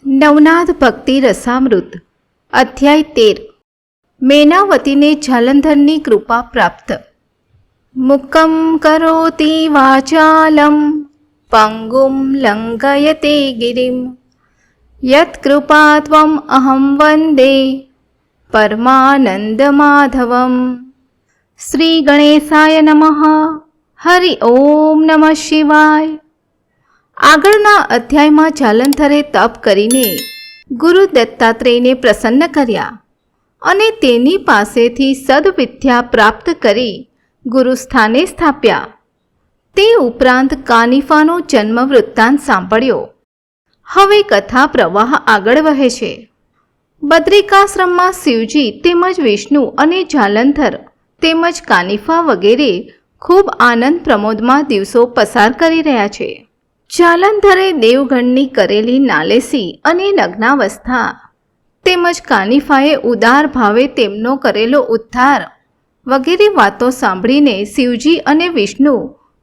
નવનાથ ભક્તિ રસામૃત અધ્યાય 13 મેનાવતીને જાલંધરની કૃપા પ્રાપ્ત. મુક્કં કરોતિ વાચાલમ પંગુમ લંઘયતે ગિરિમ યત્કૃપા ત્વમ અહં વંદે પરમાનંદ માધવમ. શ્રી ગણેશાય નમઃ. હરિ ઓમ નમઃ શિવાય. આગળના અધ્યાયમાં જાલંધરે તપ કરીને ગુરુ દત્તાત્રેયને પ્રસન્ન કર્યા અને તેની પાસેથી સદવિદ્યા પ્રાપ્ત કરી ગુરુસ્થાને સ્થાપ્યા. તે ઉપરાંત કાનિફાનો જન્મ વૃત્તાંત સાંભળ્યો. હવે કથા પ્રવાહ આગળ વહે છે. બદ્રિકાશ્રમમાં શિવજી તેમજ વિષ્ણુ અને જાલંધર તેમજ કાનિફા વગેરે ખૂબ આનંદ પ્રમોદમાં દિવસો પસાર કરી રહ્યા છે. જાલંધરે દેવગણની કરેલી નાલેસી અને નગ્નાવસ્થા તેમજ કાનિફાએ ઉદાર ભાવે તેમનો કરેલો ઉદ્ધાર વગેરે વાતો સાંભળીને શિવજી અને વિષ્ણુ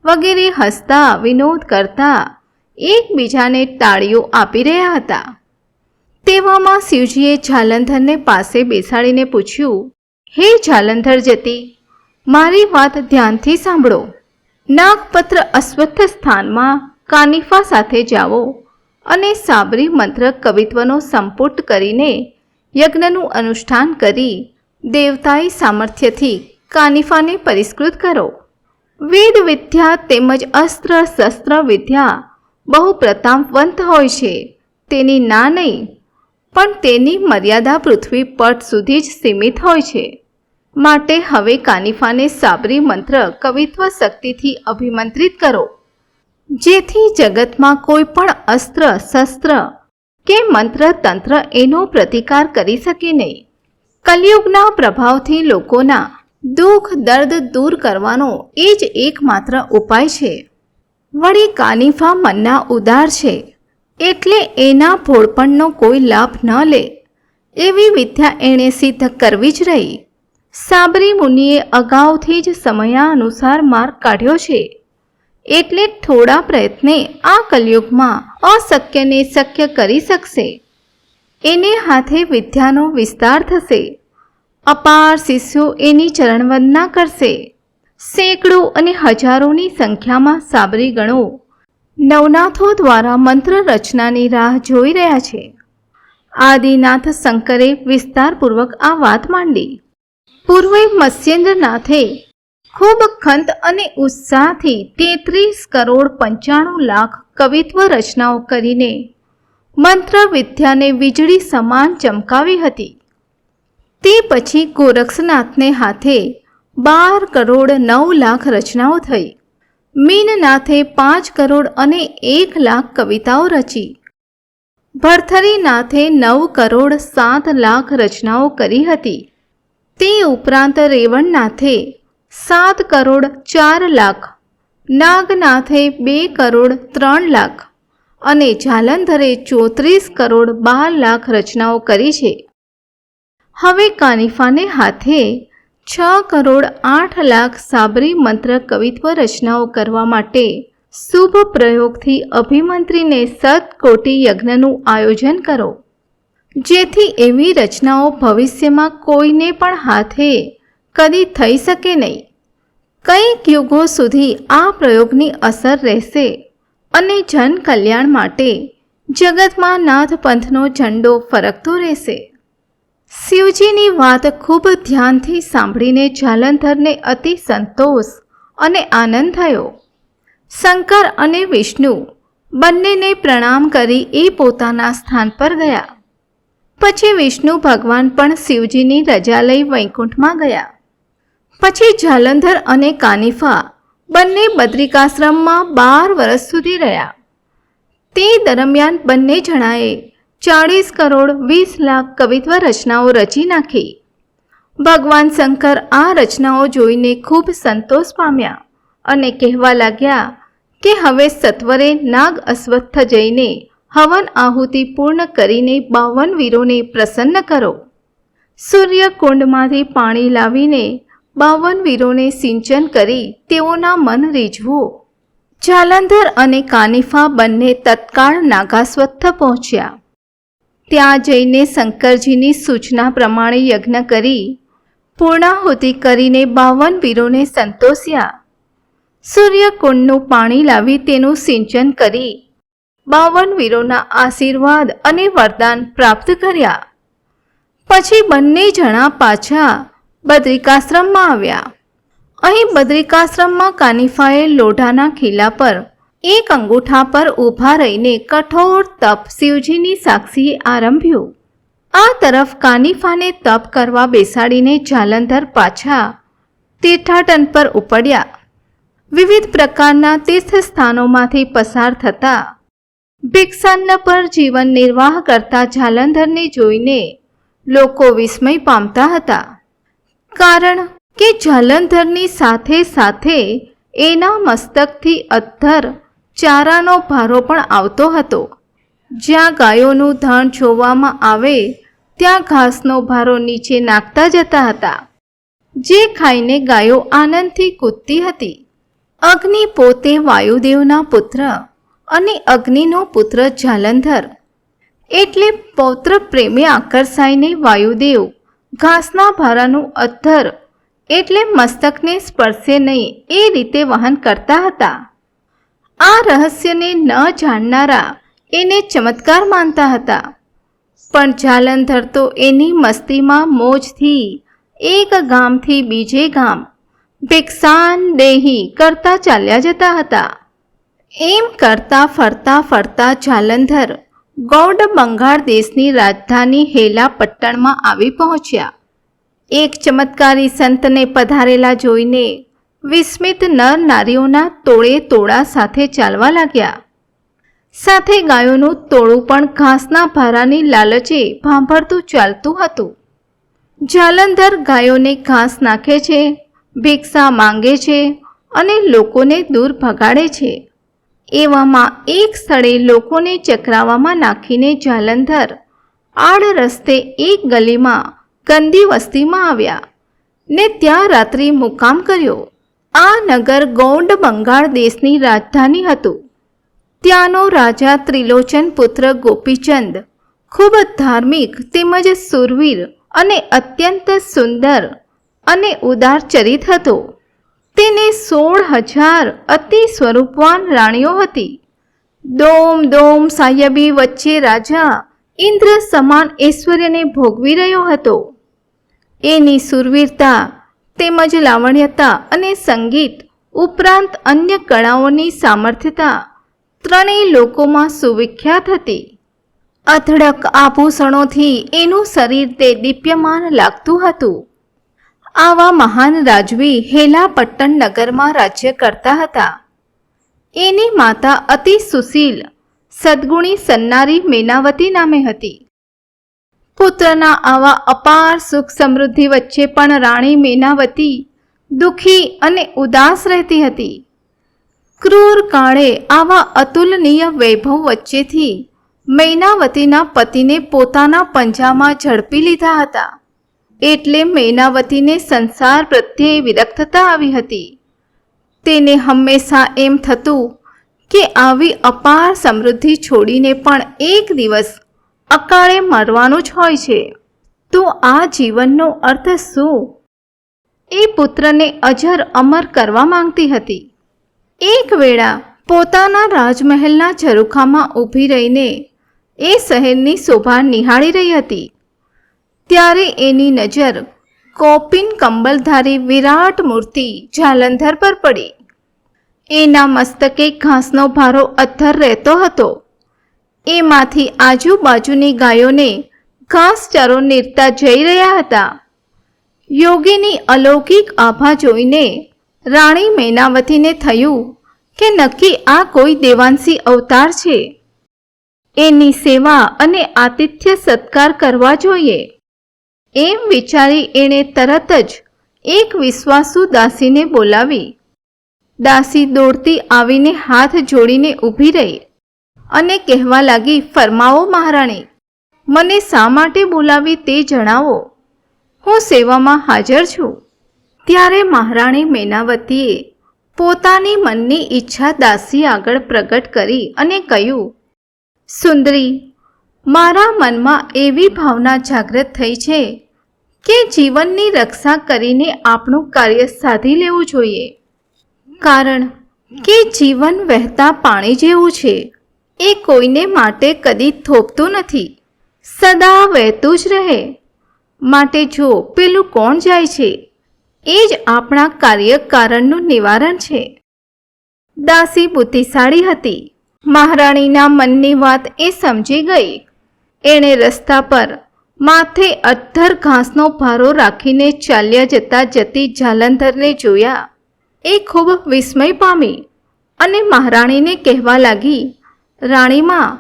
વગેરે હસતા વિનોદ કરતા એકબીજાને તાળીઓ આપી રહ્યા હતા. તેવામાં શિવજીએ જાલંધરને પાસે બેસાડીને પૂછ્યું, હે જાલંધર જતી, મારી વાત ધ્યાનથી સાંભળો. નાગપત્ર અશ્વત્થ સ્થાનમાં કાનિફા સાથે જાઓ અને સાબરી મંત્ર કવિત્વનો સંપુટ કરીને યજ્ઞનું અનુષ્ઠાન કરી દેવતાઈ સામર્થ્યથી કાનિફાને પરિષ્કૃત કરો. વેદ વિદ્યા તેમજ અસ્ત્ર શસ્ત્ર વિદ્યા બહુ પ્રતાપવંત હોય છે, તેની ના નહીં, પણ તેની મર્યાદા પૃથ્વી પટ સુધી જ સીમિત હોય છે. માટે હવે કાનિફાને સાબરી મંત્ર કવિત્વ શક્તિથી અભિમંત્રિત કરો, જેથી જગતમાં કોઈ પણ અસ્ત્ર શસ્ત્ર કે મંત્ર તંત્ર એનો પ્રતિકાર કરી શકે નહીં. કલિયુગના પ્રભાવથી લોકોના દુઃખ દર્દ દૂર કરવાનો એ જ એકમાત્ર ઉપાય છે. વળી કાનિફા મનના ઉદાર છે, એટલે એના ભોળપણનો કોઈ લાભ ન લે એવી વિદ્યા એણે સિદ્ધ કરવી જ રહી. સાબરી મુનિએ અગાઉથી જ સમયાનુસાર માર્ગ કાઢ્યો છે, એટલે થોડા પ્રયત્ને આ કલયુગમાં અશક્યને શક્ય કરી શકશે. એને હાથે વિદ્યાનો વિસ્તાર થશે. અપાર શિષ્યો એની ચરણવંદના કરશે. સેંકડો અને હજારોની સંખ્યામાં સાબરી ગણો નવનાથો દ્વારા મંત્ર રચનાની રાહ જોઈ રહ્યા છે. આદિનાથ શંકરે વિસ્તારપૂર્વક આ વાત માંડી. પૂર્વે મત્સ્યેન્દ્રનાથે ખૂબ ખંત અને ઉત્સાહથી 33,95,00,000 કવિત્વ રચનાઓ કરીને મંત્ર વિદ્યાને વીજળી સમાન ચમકાવી હતી. તે પછી ગોરક્ષનાથને હાથે 12,09,00,000 રચનાઓ થઈ. મીનનાથે 5,01,00,000 કવિતાઓ રચી. ભર્થરીનાથે 9,07,00,000 રચનાઓ કરી હતી. તે ઉપરાંત રેવણનાથે 7,04,00,000, નાગનાથે 2,03,00,000 અને જાલંધરે 34,12,00,000 રચનાઓ કરી છે. હવે કાનિફાને હાથે 6,08,00,000 સાબરી મંત્ર કવિત્વ રચનાઓ કરવા માટે શુભ પ્રયોગથી અભિમંત્રીને સતકોટી યજ્ઞનું આયોજન કરો, જેથી એવી રચનાઓ ભવિષ્યમાં કોઈને પણ હાથે કદી થઈ શકે નહીં. કંઈક યુગો સુધી આ પ્રયોગની અસર રહેશે અને જન કલ્યાણ માટે જગતમાં નાથ પંથનો ઝંડો ફરકતો રહેશે. શિવજીની વાત ખૂબ ધ્યાનથી સાંભળીને જાલંધરને અતિ સંતોષ અને આનંદ થયો. શંકર અને વિષ્ણુ બંનેને પ્રણામ કરી એ પોતાના સ્થાન પર ગયા. પછી વિષ્ણુ ભગવાન પણ શિવજીની રજા લઈ વૈકુંઠમાં ગયા. પછી જાલંધર અને કાનિફા બંને બદ્રિકાશ્રમમાં 12 વર્ષ સુધી રહ્યા. તે દરમિયાન બંને જણાએ 40,20,00,000 કવિત્વ રચનાઓ રચી નાખી. ભગવાન શંકર આ રચનાઓ જોઈને ખૂબ સંતોષ પામ્યા અને કહેવા લાગ્યા કે હવે સત્વરે નાગ અશ્વત્થ જઈને હવન આહુતિ પૂર્ણ કરીને 52 વીરોને પ્રસન્ન કરો. સૂર્યકુંડમાંથી પાણી લાવીને 52 વીરોને સિંચન કરી તેઓના મન રીઝવો. જાલંધર અને કાનિફા બંને તત્કાળ નાગાશ્વત્થ પહોંચ્યા. ત્યાં જઈને શંકરજીની સૂચના પ્રમાણે યજ્ઞ કરી પૂર્ણાહુતિ કરીને 52 વીરોને સંતોષ્યા. સૂર્યકુંડનું પાણી લાવી તેનું સિંચન કરી 52 વીરોના આશીર્વાદ અને વરદાન પ્રાપ્ત કર્યા. પછી બંને જણા પાછા બદ્રિકાશ્રમમાં આવ્યા. અહીં બદ્રિકાશ્રમમાં કાનિફાએ લોઢાના ખીલા પર એક અંગૂઠા પર ઊભા રહીને કઠોર તપ શિવજીની સાક્ષીએ આરંભ્યું. આ તરફ કાનિફાને તપ કરવા બેસાડીને જાલંધર પાછા તીર્થાટન પર ઉપડ્યા. વિવિધ પ્રકારના તીર્થસ્થાનોમાંથી પસાર થતા ભિક્ષાન્ન પર જીવન નિર્વાહ કરતા જાલંધરને જોઈને લોકો વિસ્મય પામતા હતા. કારણ કે જાલંધરની સાથે સાથે એના મસ્તકથી અધ્ધર ચારાનો ભારો પણ આવતો હતો. જ્યાં ગાયોનું ધણ જોવામાં આવે ત્યાં ઘાસનો ભારો નીચે નાખતા જતા હતા, જે ખાઈને ગાયો આનંદથી કૂદતી હતી. અગ્નિ પોતે વાયુદેવના પુત્ર અને અગ્નિનો પુત્ર જાલંધર. એટલે પૌત્ર પ્રેમે આકર્ષાઈને વાયુદેવ ઘાસના ભારાનું અધ્ધર એટલે મસ્તકને સ્પર્શે નહીં એ રીતે વહન કરતા હતા. આ રહસ્યને ન જાણનારા એને ચમત્કાર માનતા હતા. પણ જાલંધર તો એની મસ્તીમાં મોજથી એક ગામથી બીજે ગામ ભિક્ષાન દેહી કરતા ચાલ્યા જતા હતા. એમ કરતા ફરતા ફરતા જાલંધર ગૌડ બંગાળ દેશની રાજધાની હેલા પટ્ટણમાં આવી પહોંચ્યા. એક ચમત્કારી સંતને પધારેલા જોઈને વિસ્મિત નર નારીઓના ટોળે ટોળા સાથે ચાલવા લાગ્યા. સાથે ગાયોનું ટોળું પણ ઘાસના ભારાની લાલચે ભાંભરતું ચાલતું હતું. જાલંધર ગાયોને ઘાસ નાખે છે, ભિક્ષા માંગે છે અને લોકોને દૂર ભગાડે છે. એવામાં એક સ્થળે લોકોને ચકરાવામાં નાખીને જાલંધર આડ રસ્તે એક ગલીમાં ગંદી વસ્તીમાં આવ્યા ને ત્યાં રાત્રિ મુકામ કર્યો. આ નગર ગૌડ બંગાળ દેશની રાજધાની હતું. ત્યાંનો રાજા ત્રિલોચન પુત્ર ગોપીચંદ ખૂબ ધાર્મિક તેમજ સુરવીર અને અત્યંત સુંદર અને ઉદાર ચરિત હતો. તેને 16,000 અતિ સ્વરૂપવાન રાણીઓ હતી. દોમ દોમ સાયબી વચ્ચે રાજા ઇન્દ્ર સમાન ઐશ્વર્યને ભોગવી રહ્યો હતો. એની સુરવીરતા તેમજ લાવણ્યતા અને સંગીત ઉપરાંત અન્ય કળાઓની સામર્થ્યતા ત્રણેય લોકોમાં સુવિખ્યાત હતી. અધડક આભૂષણોથી એનું શરીર તે દીપ્યમાન લાગતું હતું. આવા મહાન રાજવી હેલા પટ્ટણ નગરમાં રાજ્ય કરતા હતા. એની માતા અતિ સુશીલ સદ્ગુણી સન્નારી મેનાવતી નામે હતી. પુત્રના આવા અપાર સુખ સમૃદ્ધિ વચ્ચે પણ રાણી મેનાવતી દુઃખી અને ઉદાસ રહેતી હતી. ક્રૂર કાળે આવા અતુલનીય વૈભવ વચ્ચેથી મૈનાવતીના પતિને પોતાના પંજામાં ઝડપી લીધા હતા. એટલે મૈનાવતીને સંસાર પ્રત્યે વિરક્તતા આવી હતી. તેને હંમેશા એમ થતું કે આવી અપાર સમૃદ્ધિ છોડીને પણ એક દિવસ અકાળે મરવાનું જ હોય છે. તો આ જીવનનો અર્થ શું? એ પુત્રને અજર અમર કરવા માંગતી હતી. એક વેળા પોતાના રાજમહેલના ઝરૂખામાં ઊભી રહીને એ શહેરની શોભા નિહાળી રહી હતી. ત્યારે એની નજર કોપિન કંબલધારી વિરાટ મૂર્તિ જાલંધર પર પડી. એના મસ્તકે ઘાસનો ભારો અધ્ધર રહેતો હતો. એમાંથી આજુબાજુની ગાયોને ઘાસચારો નીરતા જઈ રહ્યા હતા. યોગીની અલૌકિક આભા જોઈને રાણી મૈનાવતીને થયું કે નક્કી આ કોઈ દેવાંશી અવતાર છે. એની સેવા અને આતિથ્ય સત્કાર કરવા જોઈએ. એમ વિચારી એણે તરત જ એક વિશ્વાસુ દાસીને બોલાવી. દાસી દોડતી આવીને હાથ જોડીને ઊભી રહી અને કહેવા લાગી, ફરમાવો મહારાણી, મને શા માટે બોલાવી તે જણાવો. હું સેવામાં હાજર છું. ત્યારે મહારાણી મૈનાવતીએ પોતાની મનની ઈચ્છા દાસી આગળ પ્રગટ કરી અને કહ્યું, સુંદરી, મારા મનમાં એવી ભાવના જાગૃત થઈ છે કે જીવનની રક્ષા કરીને આપણું કાર્ય સાધી લેવું જોઈએ. કારણ કે જીવન વહેતા પાણી જેવું છે. એ કોઈને માટે કદી થોભતું નથી, સદા વહેતું જ રહે. માટે જો પેલું કોણ જાય છે, એ જ આપણા કાર્યકારણનું નિવારણ છે. દાસી બુદ્ધિશાળી હતી. મહારાણીના મનની વાત એ સમજી ગઈ. એણે રસ્તા પર માથે અદ્ધર ઘાસનો ભારો રાખીને ચાલ્યા જતી જાલંધરને જોયા. એ ખૂબ વિસ્મય પામી અને મહારાણીને કહેવા લાગી, રાણીમાં,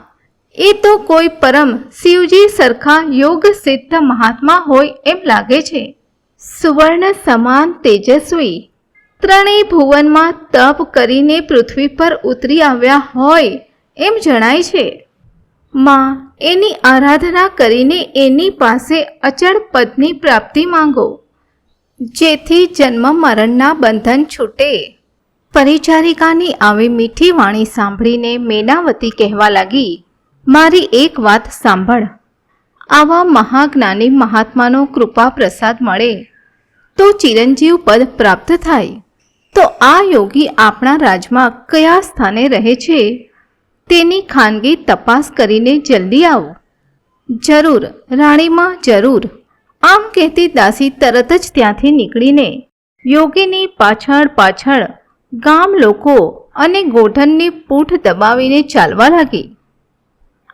એ તો કોઈ પરમ શિવજી સરખા યોગ સિદ્ધ મહાત્મા હોય એમ લાગે છે. સુવર્ણ સમાન તેજસ્વી, ત્રણેય ભુવનમાં તપ કરીને પૃથ્વી પર ઉતરી આવ્યા હોય એમ જણાય છે. માં, એની આરાધના કરીને એની પાસે અચળ પદની પ્રાપ્તિ માંગો, જેથી જન્મ મરણના બંધન છૂટે. પરિચારિકાની આવી મીઠી વાણી સાંભળીને મેનાવતી કહેવા લાગી, મારી એક વાત સાંભળ. આવા મહાજ્ઞાની મહાત્માનો કૃપા પ્રસાદ મળે તો ચિરંજીવ પદ પ્રાપ્ત થાય. તો આ યોગી આપણા રાજમાં કયા સ્થાને રહે છે તેની ખાનગી તપાસ કરીને જલ્દી આવો. જરૂર રાણીમાં, જરૂર. આમ કહેતી દાસી તરત જ ત્યાંથી નીકળીને યોગીની પાછળ પાછળ ગામ લોકો અને ગોઠણની પૂંઠ દબાવીને ચાલવા લાગી.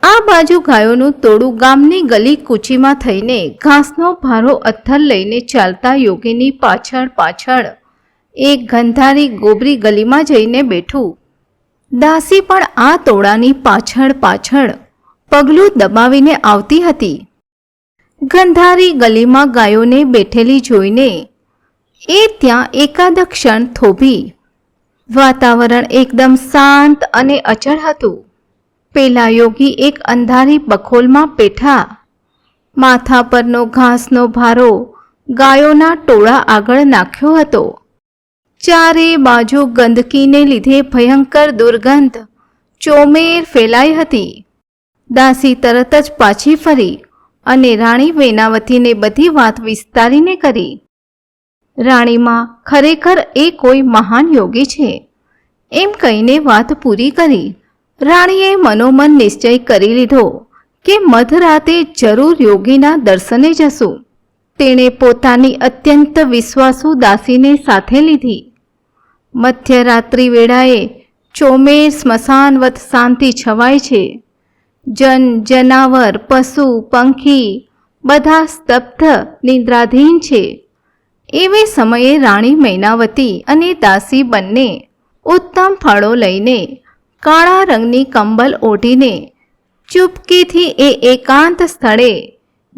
આ બાજુ ગાયોનું ટોળું ગામની ગલી કૂચીમાં થઈને ઘાસનો ભારો અથર લઈને ચાલતા યોગીની પાછળ પાછળ એક ગંધારી ગોબરી ગલીમાં જઈને બેઠું. દાસી પણ આ ટોળાની પાછળ પાછળ પગલું દબાવીને આવતી હતી. ગંધારી ગલીમાં ગાયોને બેઠેલી જોઈને એ ત્યાં એકાદ ક્ષણ થોભી. વાતાવરણ એકદમ શાંત અને અચળ હતું. પેલા યોગી એક અંધારી બખોલમાં બેઠા. માથા પરનો ઘાસનો ભારો ગાયોના ટોળા આગળ નાખ્યો હતો. ચારે બાજુ ગંદકીને લીધે ભયંકર દુર્ગંધ ચોમેર ફેલાઈ હતી. દાસી તરત જ પાછી ફરી અને રાણી વેનાવતીને બધી વાત વિસ્તારીને કરી. રાણીમાં, ખરેખર એ કોઈ મહાન યોગી છે એમ કહીને વાત પૂરી કરી. રાણીએ મનોમન નિશ્ચય કરી લીધો કે મધરાતે જરૂર યોગીના દર્શને જશું. તેણે પોતાની અત્યંત વિશ્વાસુ દાસીને સાથે લીધી. મધ્યરાત્રિ વેળાએ ચોમેર સ્મશાનવત શાંતિ છવાય છે. જન, જનાવર, પશુ, પંખી બધા સ્તબ્ધ નિદ્રાધીન છે. એવે સમયે રાણી મૈનાવતી અને દાસી બંને ઉત્તમ ફળો લઈને કાળા રંગની કંબલ ઓઢીને ચૂપકીથી એ એકાંત સ્થળે,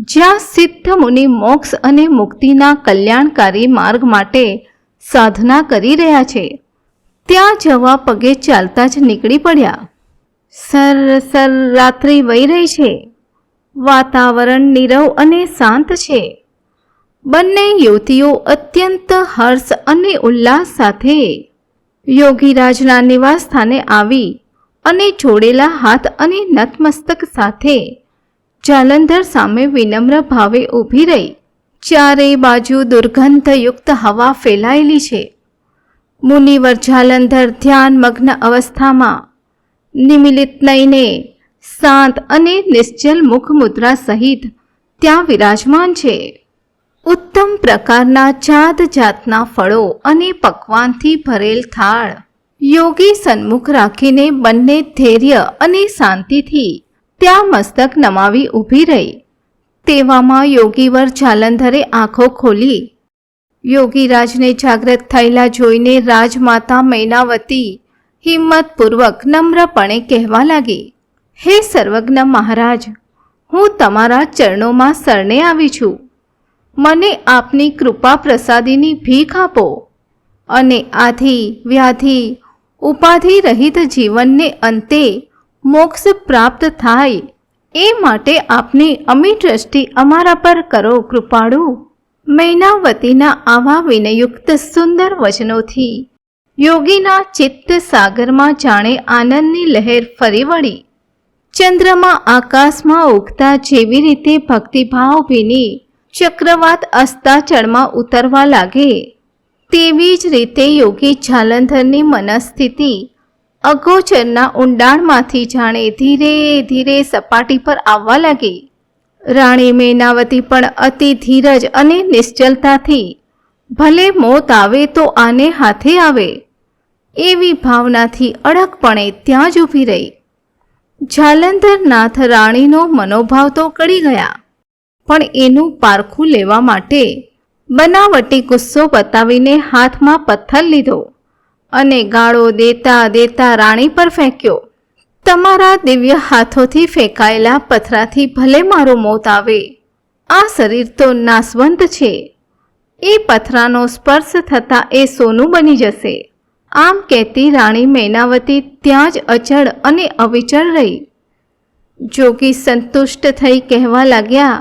જ્યાં સિદ્ધ મુનિ મોક્ષ અને મુક્તિના કલ્યાણકારી માર્ગ માટે સાધના કરી રહ્યા છે, ત્યાં જવા પગે ચાલતા જ નીકળી પડ્યા. સર રાત્રિ વહી રહી છે. વાતાવરણ નીરવ અને શાંત છે. બંને યુવતીઓ અત્યંત હર્ષ અને ઉલ્લાસ સાથે યોગીરાજના નિવાસ સ્થાને આવી અને જોડેલા હાથ અને નતમસ્તક સાથે જાલંધર સામે વિનમ્ર ભાવે ઊભી રહી. ચારે બાજુ દુર્ગંધયુક્ત હવા ફેલાયેલી છે. મુનિવર જાલંધર ધ્યાનમગ્ન અવસ્થામાં નિમિલિત નયને શાંત અને નિશ્ચલ મુખ મુદ્રા સહિત ત્યાં વિરાજમાન છે. ઉત્તમ પ્રકારના જાત જાતના ફળો અને પકવાનથી ભરેલ થાળ યોગી સન્મુખ રાખીને બંને ધૈર્ય અને શાંતિથી ત્યાં મસ્તક નમાવી ઊભી રહી. તેવામાં યોગીવર જાલંધરે આંખો ખોલી. યોગીરાજને જાગ્રત થયેલા જોઈને રાજમાતા મૈનાવતી હિંમતપૂર્વક નમ્રપણે કહેવા લાગી, હે સર્વજ્ઞ મહારાજ, હું તમારા ચરણોમાં શરણે આવી છું. મને આપની કૃપા પ્રસાદીની ભીખ આપો અને આધિ વ્યાધિ ઉપાધિ રહિત જીવનને અંતે મોક્ષ પ્રાપ્ત થાય એ માટે આપની અમી દ્રષ્ટિ અમારા પર કરો કૃપાળુ. મૈનાવતીના આવા વિનયુક્ત સુંદર વચનોથી યોગીના ચિત્ત સાગરમાં જાણે આનંદની લહેર ફરી વળી. ચંદ્રમાં આકાશમાં ઉગતા જેવી રીતે ભક્તિભાવ ભીની ચક્રવાત અસ્તાચળમાં ઉતરવા લાગે, તેવી જ રીતે યોગી જાલંધરની મનસ્થિતિ અગોચરના ઊંડાણમાંથી જાણે ધીરે ધીરે સપાટી પર આવવા લાગી. રાણી મૈનાવતી પણ અતિ ધીરજ અને નિશ્ચલતાથી ભલે મોત આવે તો આને હાથે આવે એવી ભાવનાથી અડગપણે ત્યાં જ ઊભી રહી. જાલંધરનાથ રાણીનો મનોભાવ તો કળી ગયા, પણ એનું પારખું લેવા માટે બનાવટી ગુસ્સો બતાવીને હાથમાં પથ્થર લીધો અને ગાળો દેતા દેતા રાણી પર ફેંક્યો. તમારા દિવ્ય હાથોથી ફેંકાયેલા પથરાથી ભલે મારું મોત આવે, આ શરીર તો નાશવંત છે. એ પથરાનો સ્પર્શ થતાં એ સોનું બની જશે. આમ કહેતી રાણી મૈનાવતી ત્યાં જ અચળ અને અવિચળ રહી. જોગી સંતુષ્ટ થઈ કહેવા લાગ્યા,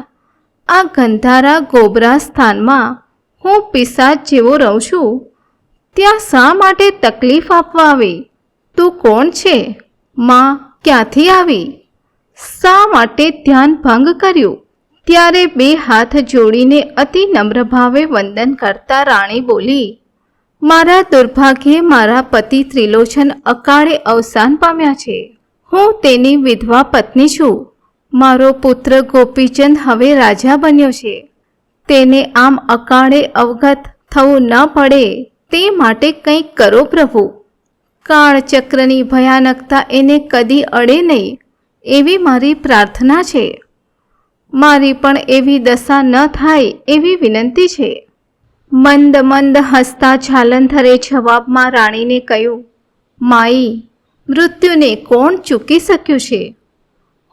આ ગંધારા ગોબરા સ્થાનમાં હું પિશાચ જેવો રહું છું, ત્યાં શા માટે તકલીફ આપવા આવી? તું કોણ છે? માં ક્યાંથી આવી? શા માટે ધ્યાન ભંગ કર્યું? ત્યારે બે હાથ જોડીને અતિ નમ્ર ભાવે વંદન કરતા રાણી બોલી, મારા દુર્ભાગ્યે મારા પતિ ત્રિલોચન અકાળે અવસાન પામ્યા છે. હું તેની વિધવા પત્ની છું. મારો પુત્ર ગોપીચંદ હવે રાજા બન્યો છે. તેને આમ અકાળે અવગત થવું ન પડે તે માટે કંઈક કરો પ્રભુ. કાળચક્રની ભયાનકતા એને કદી અડે નહીં એવી મારી પ્રાર્થના છે. મારી પણ એવી દશા ન થાય એવી વિનંતી છે. મંદ મંદ હસતા જાલંધરે જવાબમાં રાણીને કહ્યું, માઈ, મૃત્યુને કોણ ચૂકી શક્યું છે?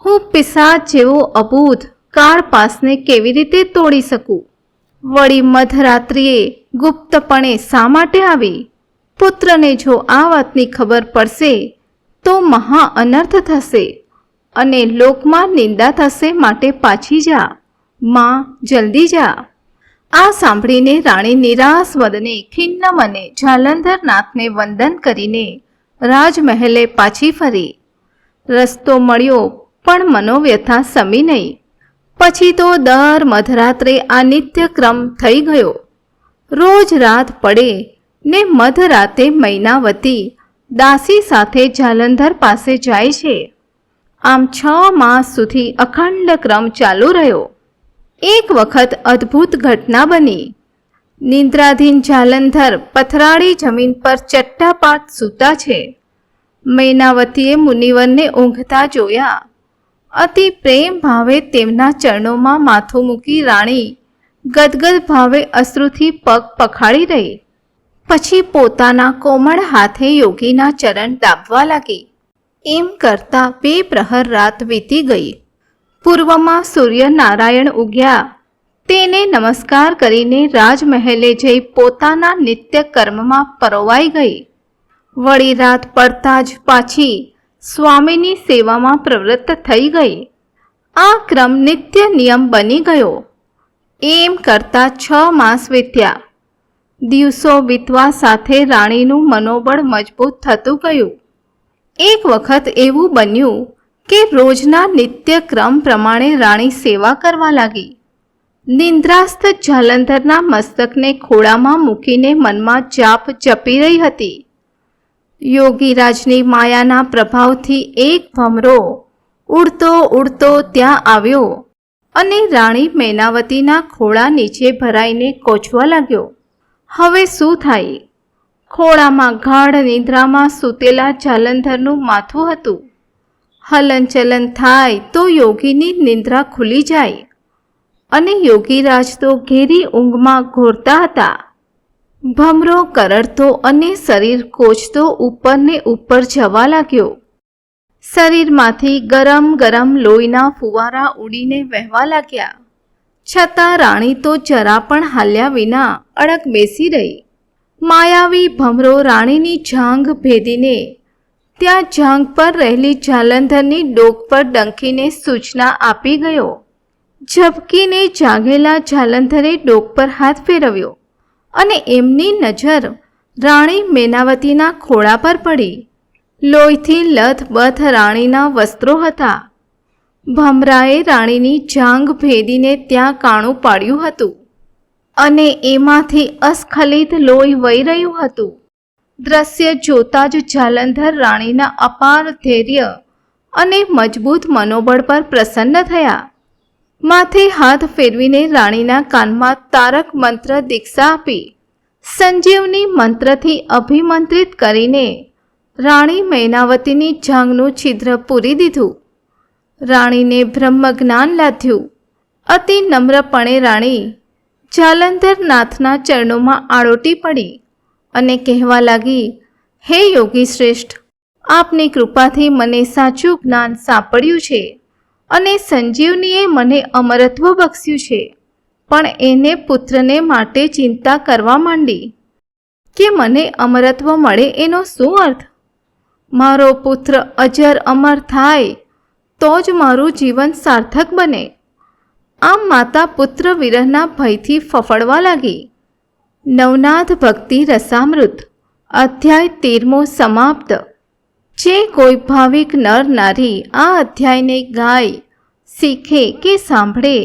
હું પિશાચ જેવો અબૂધ કાળપાસને કેવી રીતે તોડી શકું? વળી મધરાત્રિએ ગુપ્તપણે શા માટે આવી? પુત્રને જો આ વાતની ખબર પડશે તો મહા અનર્થ થશે અને લોકમાં નિંદા થશે. માટે પાછી જા માં, જલ્દી જા. આ સાંભળીને રાણી નિરાશ વદને ખિન્ન મને જાલંધરનાથને વંદન કરીને રાજમહેલે પાછી ફરી. રસ્તો મળ્યો પણ મનોવ્યથા સમી નહીં. પછી તો દર મધરાત્રે આ નિત્યક્રમ થઈ ગયો. રોજ રાત પડે ને મધરાતે મૈનાવતી દાસી સાથે જાલંધર પાસે જાય છે. આમ 6 માસ સુધી અખંડ ક્રમ ચાલુ રહ્યો. એક વખત અદ્ભુત ઘટના બની. નિંદ્રાધીન જાલંધર પથરાળી જમીન પર ચટ્ટાપાટ સૂતા છે. મૈનાવતીએ મુનિવરને ઊંઘતા જોયા. અતિ પ્રેમ ભાવે તેમના ચરણોમાં માથું મૂકી રાણી ગદગદ ભાવે અશ્રુથી પગ પખાડી રહી. પછી પોતાના કોમળ હાથે યોગીના ચરણ દાબવા લાગી. એમ કરતા 2 પ્રહર રાત વીતી ગઈ. પૂર્વમાં સૂર્યનારાયણ ઉગ્યા. તેને નમસ્કાર કરીને રાજમહેલે જઈ પોતાના નિત્ય કર્મમાં પરોવાઈ ગઈ. વળી રાત પડતા જ પાછી સ્વામીની સેવામાં પ્રવૃત્ત થઈ ગઈ. આ ક્રમ નિત્ય નિયમ બની ગયો. એમ કરતા 6 માસ વીત્યા. દિવસો વીતવા સાથે રાણીનું મનોબળ મજબૂત થતું ગયું. એક વખત એવું બન્યું કે રોજના નિત્ય ક્રમ પ્રમાણે રાણી સેવા કરવા લાગી. નિંદ્રાસ્ત જાલંધરના મસ્તકને ખોળામાં મૂકીને મનમાં જાપ જપી રહી હતી. યોગીરાજની માયાના પ્રભાવથી એક ભમરો ઉડતો ઉડતો ત્યાં આવ્યો અને રાણી મૈનાવતીના ખોળા નીચે ભરાઈને કોચવા લાગ્યો. હવે શું થાય? ખોળામાં ગાઢ નિદ્રામાં સૂતેલા જાલંધરનું માથું હતું. હલનચલન થાય તો યોગીની નિંદ્રા ખુલી જાય અને યોગીરાજ તો ઘેરી ઊંઘમાં ઘોરતા હતા. ભમરો કરડતો અને શરીર કોચતો ઉપરને ઉપર જવા લાગ્યો. શરીરમાંથી ગરમ ગરમ લોહીના ફુવારા ઉડીને વહેવા લાગ્યા. છતાં રાણી તો જરા પણ હાલ્યા વિના અડગ બેસી રહી. માયાવી ભમરો રાણીની જાંઘ ભેદીને ત્યાં જાંઘ પર રહેલી જાલંધરની ડોક પર ડંખીને સૂચના આપી ગયો. ઝબકીને જાગેલા જાલંધરે ડોક પર હાથ ફેરવ્યો અને એમની નજર રાણી મૈનાવતીના ખોળા પર પડી. લોહીથી લથબથ રાણીના વસ્ત્રો હતા. ભમરાએ રાણીની જાંઘ ભેદીને ત્યાં કાણું પાડ્યું હતું અને એમાંથી અસ્ખલિત લોહી વહી રહ્યું હતું. દ્રશ્ય જોતાં જ જાલંધર રાણીના અપાર ધૈર્ય અને મજબૂત મનોબળ પર પ્રસન્ન થયા. માથે હાથ ફેરવીને રાણીના કાનમાં તારક મંત્ર દીક્ષા આપી સંજીવની મંત્રથી અભિમંત્રિત કરીને રાણી મૈનાવતીની જાંઘનું છિદ્ર પૂરી દીધું. રાણીને બ્રહ્મજ્ઞાન લાધ્યું. અતિ નમ્રપણે રાણી જાલંધરનાથના ચરણોમાં આળોટી પડી અને કહેવા લાગી, હે યોગી શ્રેષ્ઠ, આપની કૃપાથી મને સાચું જ્ઞાન સાંપડ્યું છે અને સંજીવનીએ મને અમરત્વ બક્ષ્યું છે. પણ એને પુત્રને માટે ચિંતા કરવા માંડી કે મને અમરત્વ મળે એનો શું અર્થ? મારો પુત્ર અજર અમર થાય તો જ મારું જીવન સાર્થક બને. આમ માતા પુત્ર વિરહના ભયથી ફફડવા લાગી. નવનાથ ભક્તિ રસામૃત અધ્યાય 13મો સમાપ્ત. જે કોઈ ભાવિક નર નારી આ અધ્યાયને ગાય, શીખે કે સાંભળે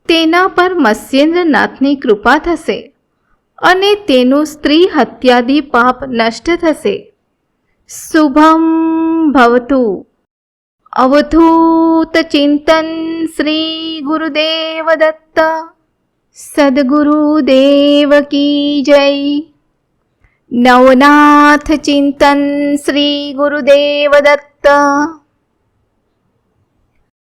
તેના પર મત્સ્યેન્દ્રનાથની કૃપા થશે અને તેનું સ્ત્રી હત્યાદિ પાપ નષ્ટ થશે. શુભમ ભવતુ. અવધૂત ચિંતન શ્રી ગુરુદેવ દત્ત. સદગુરુદેવ કી જય. નવનાથ ચિંતન શ્રી ગુરુદેવ દત્ત.